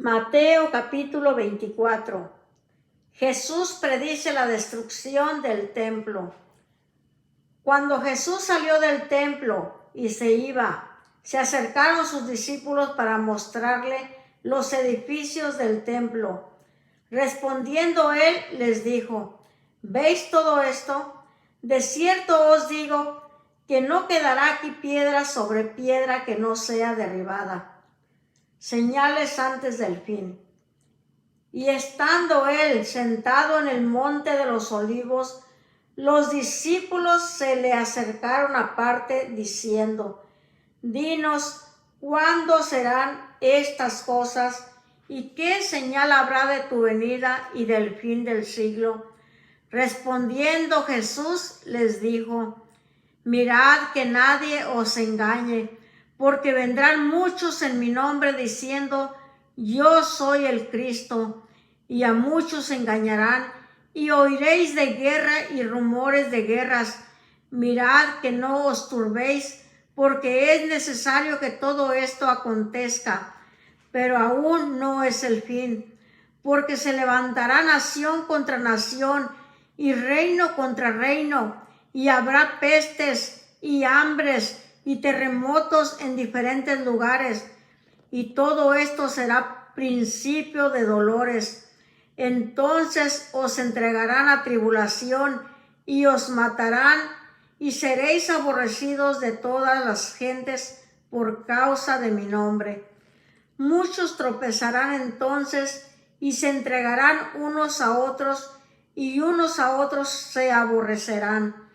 Mateo capítulo 24. Jesús predice la destrucción del templo. Cuando Jesús salió del templo y se iba, se acercaron sus discípulos para mostrarle los edificios del templo. Respondiendo él, les dijo: ¿Veis todo esto? De cierto os digo que no quedará aquí piedra sobre piedra que no sea derribada. Señales antes del fin. Y estando él sentado en el monte de los olivos, los discípulos se le acercaron aparte diciendo: Dinos, ¿cuándo serán estas cosas? ¿Y qué señal habrá de tu venida y del fin del siglo? Respondiendo Jesús les dijo: Mirad que nadie os engañe, porque vendrán muchos en mi nombre diciendo: Yo soy el Cristo, y a muchos engañarán, y oiréis de guerra y rumores de guerras. Mirad que no os turbéis, porque es necesario que todo esto acontezca, pero aún no es el fin, porque se levantará nación contra nación, y reino contra reino, y habrá pestes y hambres y terremotos en diferentes lugares, y todo esto será principio de dolores. Entonces os entregarán a tribulación y os matarán, y seréis aborrecidos de todas las gentes por causa de mi nombre. Muchos tropezarán entonces y se entregarán unos a otros, y unos a otros se aborrecerán.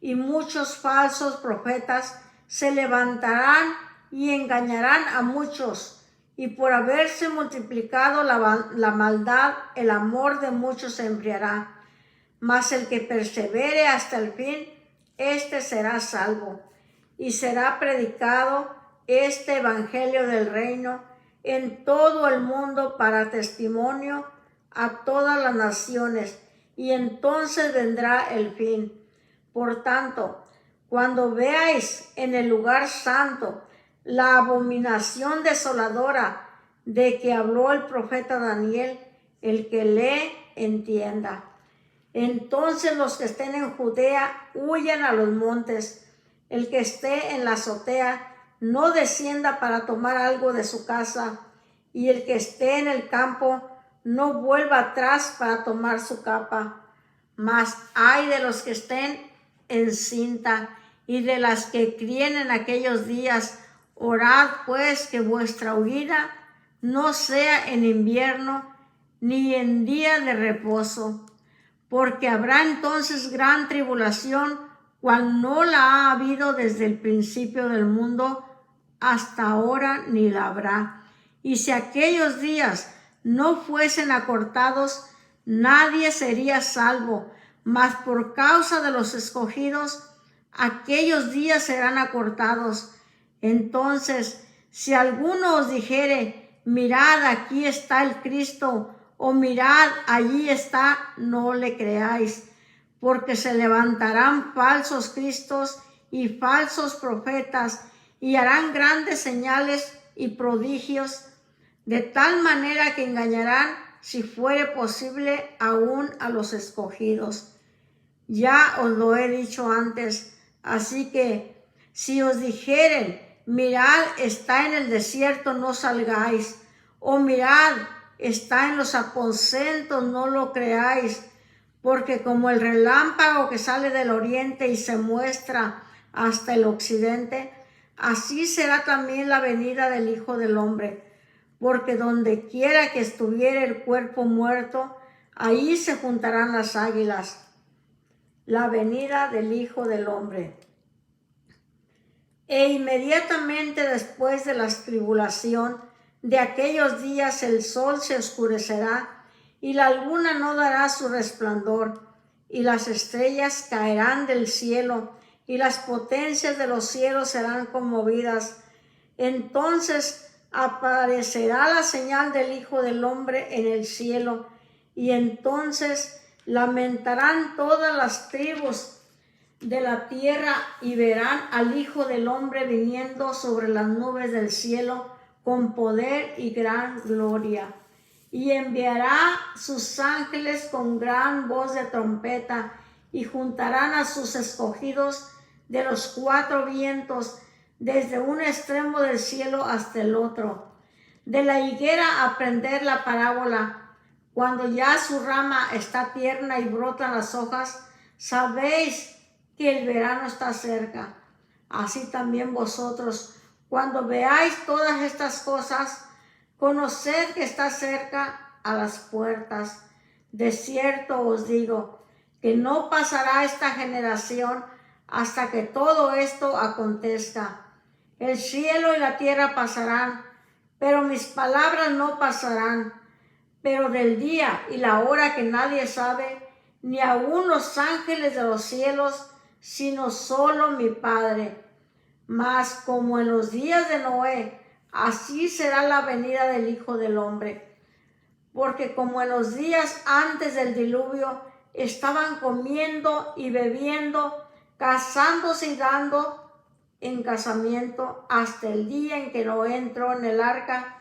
Y muchos falsos profetas se levantarán y engañarán a muchos, y por haberse multiplicado la maldad, el amor de muchos se enfriará. Mas el que persevere hasta el fin, éste será salvo. Y será predicado este evangelio del reino en todo el mundo para testimonio a todas las naciones, y entonces vendrá el fin. Por tanto, cuando veáis en el lugar santo la abominación desoladora de que habló el profeta Daniel, el que lee entienda. Entonces los que estén en Judea huyan a los montes. El que esté en la azotea no descienda para tomar algo de su casa, y el que esté en el campo no vuelva atrás para tomar su capa. Mas ay de los que estén encinta y de las que críen en aquellos días. Orad pues que vuestra huida no sea en invierno ni en día de reposo, porque habrá entonces gran tribulación, cual no la ha habido desde el principio del mundo hasta ahora, ni la habrá. Y si aquellos días no fuesen acortados, nadie sería salvo, mas por causa de los escogidos, aquellos días serán acortados. Entonces, si alguno os dijere: mirad, aquí está el Cristo, o mirad, allí está, no le creáis, porque se levantarán falsos cristos y falsos profetas, y harán grandes señales y prodigios, de tal manera que engañarán, si fuere posible, aún a los escogidos. Ya os lo he dicho antes, así que si os dijeren: mirad, está en el desierto, no salgáis, o mirad, está en los aposentos, no lo creáis, porque como el relámpago que sale del oriente y se muestra hasta el occidente, así será también la venida del Hijo del Hombre. Porque donde quiera que estuviere el cuerpo muerto, ahí se juntarán las águilas. La venida del Hijo del Hombre. E inmediatamente después de la tribulación de aquellos días, el sol se oscurecerá, y la luna no dará su resplandor, y las estrellas caerán del cielo, y las potencias de los cielos serán conmovidas. Entonces aparecerá la señal del Hijo del Hombre en el cielo, y entonces lamentarán todas las tribus de la tierra, y verán al Hijo del Hombre viniendo sobre las nubes del cielo con poder y gran gloria. Y enviará sus ángeles con gran voz de trompeta, y juntarán a sus escogidos de los cuatro vientos, desde un extremo del cielo hasta el otro. De la higuera aprender la parábola. Cuando ya su rama está tierna y brotan las hojas, sabéis que el verano está cerca. Así también vosotros, cuando veáis todas estas cosas, conoced que está cerca a las puertas. De cierto os digo, que no pasará esta generación hasta que todo esto acontezca. El cielo y la tierra pasarán, pero mis palabras no pasarán. Pero del día y la hora que nadie sabe, ni aun los ángeles de los cielos, sino solo mi Padre. Mas como en los días de Noé, así será la venida del Hijo del Hombre. Porque como en los días antes del diluvio, estaban comiendo y bebiendo, casándose y dando en casamiento, hasta el día en que Noé entró en el arca,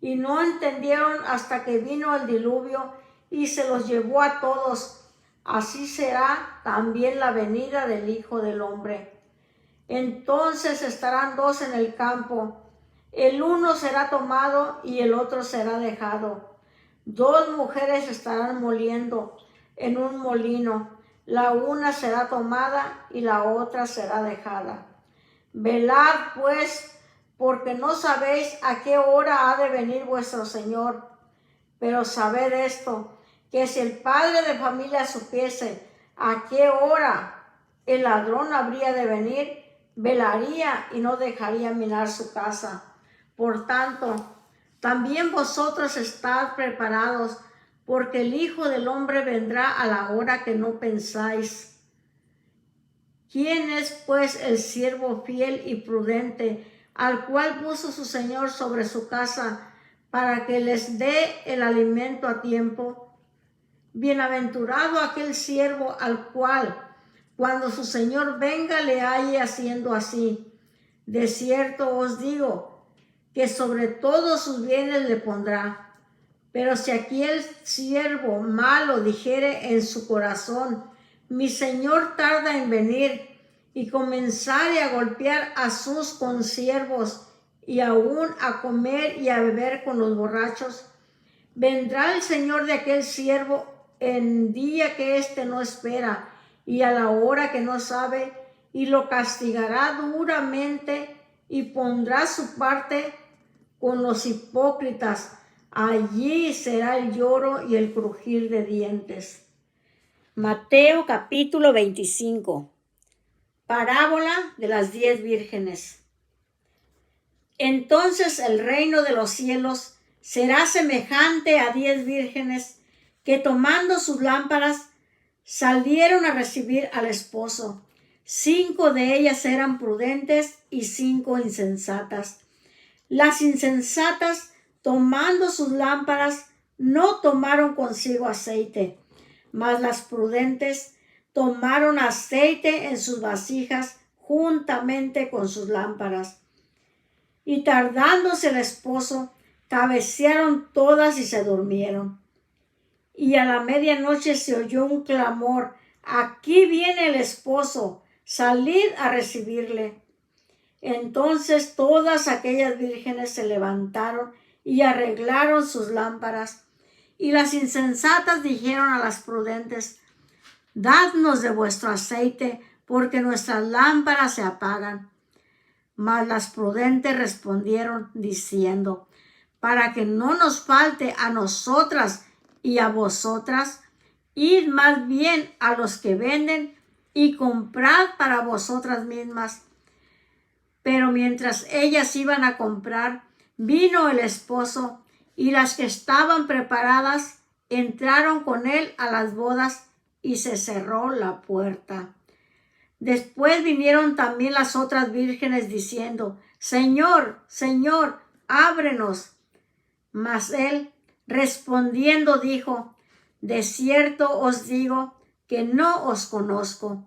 y no entendieron hasta que vino el diluvio y se los llevó a todos. Así será también la venida del Hijo del Hombre. Entonces estarán dos en el campo, el uno será tomado y el otro será dejado. Dos mujeres estarán moliendo en un molino, la una será tomada y la otra será dejada. Velad pues, porque no sabéis a qué hora ha de venir vuestro Señor. Pero sabed esto, que si el padre de familia supiese a qué hora el ladrón habría de venir, velaría y no dejaría minar su casa. Por tanto, también vosotros estad preparados, porque el Hijo del Hombre vendrá a la hora que no pensáis. ¿Quién es pues el siervo fiel y prudente, al cual puso su Señor sobre su casa, para que les dé el alimento a tiempo? Bienaventurado aquel siervo al cual, cuando su Señor venga, le halle haciendo así. De cierto os digo, que sobre todos sus bienes le pondrá. Pero si aquel siervo malo dijere en su corazón, mi Señor tarda en venir, y comenzare a golpear a sus consiervos, y aún a comer y a beber con los borrachos, vendrá el Señor de aquel siervo en día que éste no espera, y a la hora que no sabe, y lo castigará duramente, y pondrá su parte con los hipócritas. Allí será el lloro y el crujir de dientes. Mateo capítulo 25. Parábola de las 10 vírgenes. Entonces el reino de los cielos será semejante a 10 vírgenes que, tomando sus lámparas, salieron a recibir al esposo. 5 de ellas eran prudentes y 5 insensatas. Las insensatas, tomando sus lámparas, no tomaron consigo aceite, mas las prudentes tomaron aceite en sus vasijas juntamente con sus lámparas. Y tardándose el esposo, cabecearon todas y se durmieron. Y a la medianoche se oyó un clamor: aquí viene el esposo, salid a recibirle. Entonces todas aquellas vírgenes se levantaron y arreglaron sus lámparas. Y las insensatas dijeron a las prudentes: dadnos de vuestro aceite, porque nuestras lámparas se apagan. Mas las prudentes respondieron diciendo: para que no nos falte a nosotras y a vosotras, id más bien a los que venden y comprad para vosotras mismas. Pero mientras ellas iban a comprar, vino el esposo, y las que estaban preparadas entraron con él a las bodas, y se cerró la puerta. Después vinieron también las otras vírgenes diciendo: Señor, Señor, ábrenos. Mas él, respondiendo, dijo: de cierto os digo que no os conozco.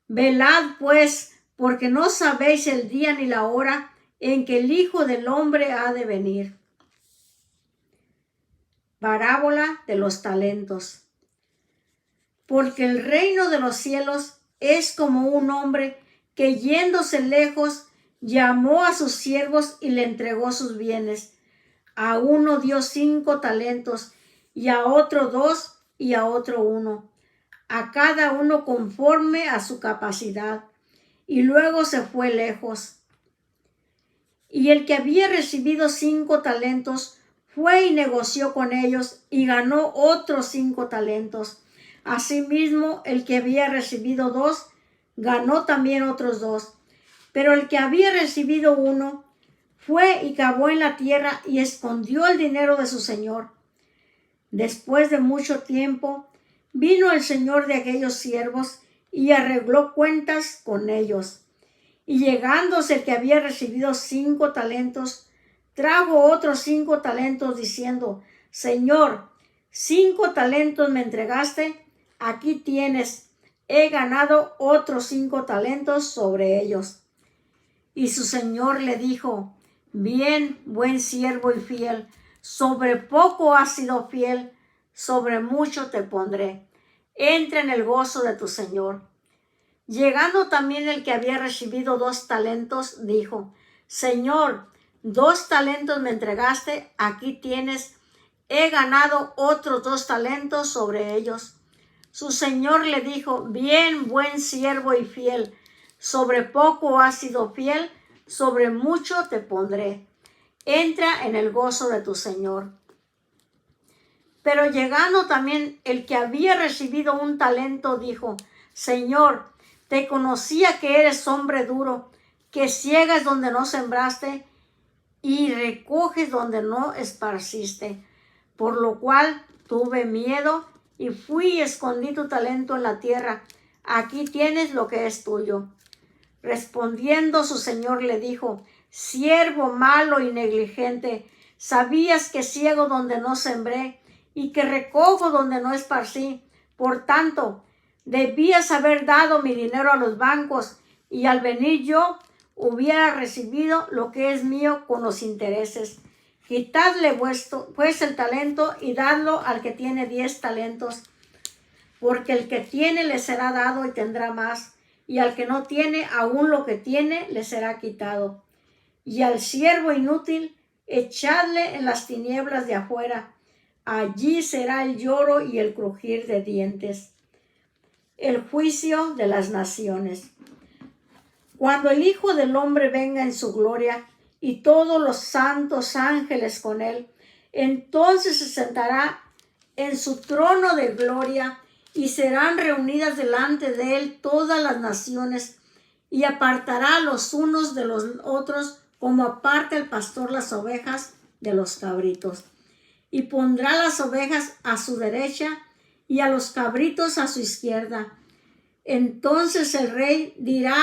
Velad pues, porque no sabéis el día ni la hora en que el Hijo del Hombre ha de venir. Parábola de los talentos. Porque el reino de los cielos es como un hombre que yéndose lejos llamó a sus siervos y le entregó sus bienes. A uno dio 5 talentos, y a otro 2, y a otro 1, a cada uno conforme a su capacidad. Y luego se fue lejos. Y el que había recibido 5 talentos fue y negoció con ellos y ganó otros 5 talentos. Asimismo, el que había recibido 2 ganó también otros 2. Pero el que había recibido 1 fue y cavó en la tierra y escondió el dinero de su señor. Después de mucho tiempo, vino el señor de aquellos siervos y arregló cuentas con ellos. Y llegándose el que había recibido 5 talentos, trajo otros 5 talentos diciendo: Señor, 5 talentos me entregaste, aquí tienes, he ganado otros 5 talentos sobre ellos. Y su señor le dijo: Bien, buen siervo y fiel, sobre poco has sido fiel, sobre mucho te pondré. Entra en el gozo de tu señor. Llegando también el que había recibido 2 talentos, dijo: Señor, 2 talentos me entregaste, aquí tienes, he ganado otros 2 talentos sobre ellos. Su señor le dijo: Bien, buen siervo y fiel, sobre poco has sido fiel, sobre mucho te pondré. Entra en el gozo de tu señor. Pero llegando también el que había recibido 1 talento, dijo: Señor, te conocía que eres hombre duro, que ciegas donde no sembraste y recoges donde no esparciste. Por lo cual tuve miedo y fui y escondí tu talento en la tierra. Aquí tienes lo que es tuyo. Respondiendo su señor le dijo: Siervo malo y negligente, sabías que ciego donde no sembré y que recojo donde no esparcí. Por tanto, debías haber dado mi dinero a los bancos, y al venir yo hubiera recibido lo que es mío con los intereses. Quitadle pues el talento y dadlo al que tiene 10 talentos, porque el que tiene le será dado y tendrá más, y al que no tiene, aún lo que tiene le será quitado. Y al siervo inútil, echadle en las tinieblas de afuera. Allí será el lloro y el crujir de dientes. El juicio de las naciones. Cuando el Hijo del Hombre venga en su gloria y todos los santos ángeles con él, entonces se sentará en su trono de gloria y serán reunidas delante de él todas las naciones, y apartará los unos de los otros como aparta el pastor las ovejas de los cabritos. Y pondrá las ovejas a su derecha y a los cabritos a su izquierda. Entonces el rey dirá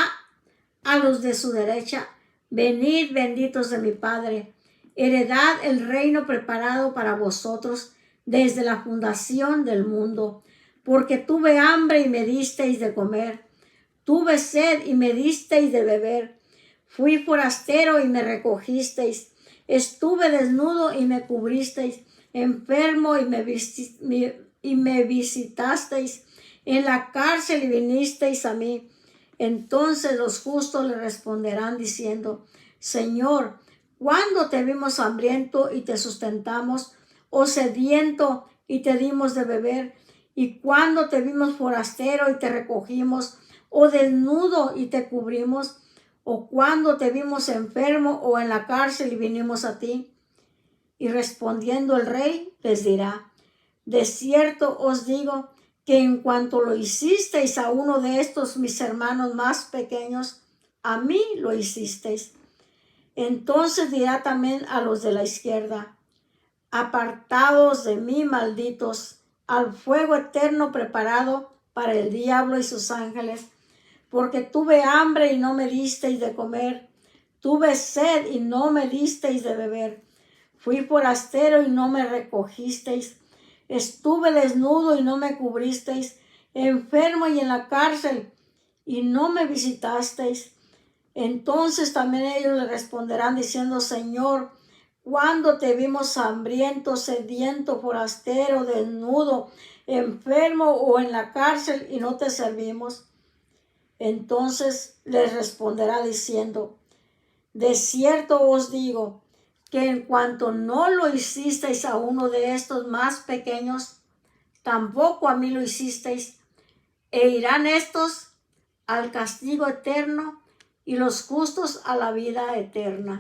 a los de su derecha: Venid, benditos de mi Padre, heredad el reino preparado para vosotros desde la fundación del mundo, porque tuve hambre y me disteis de comer, tuve sed y me disteis de beber, fui forastero y me recogisteis, estuve desnudo y me cubristeis, enfermo y me visitasteis, en la cárcel y vinisteis a mí. Entonces los justos le responderán diciendo: Señor, ¿cuándo te vimos hambriento y te sustentamos, o sediento y te dimos de beber? ¿Y cuándo te vimos forastero y te recogimos, o desnudo y te cubrimos? ¿O cuándo te vimos enfermo o en la cárcel y vinimos a ti? Y respondiendo el rey les dirá: De cierto os digo que en cuanto lo hicisteis a uno de estos mis hermanos más pequeños, a mí lo hicisteis. Entonces dirá también a los de la izquierda: Apartados de mí, malditos, al fuego eterno preparado para el diablo y sus ángeles, porque tuve hambre y no me disteis de comer, tuve sed y no me disteis de beber, fui forastero y no me recogisteis, estuve desnudo y no me cubristeis, enfermo y en la cárcel y no me visitasteis. Entonces también ellos le responderán diciendo, Señor, ¿cuándo te vimos hambriento, sediento, forastero, desnudo, enfermo o en la cárcel y no te servimos? Entonces les responderá diciendo, de cierto os digo, que en cuanto no lo hicisteis a uno de estos más pequeños, tampoco a mí lo hicisteis, e irán estos al castigo eterno y los justos a la vida eterna.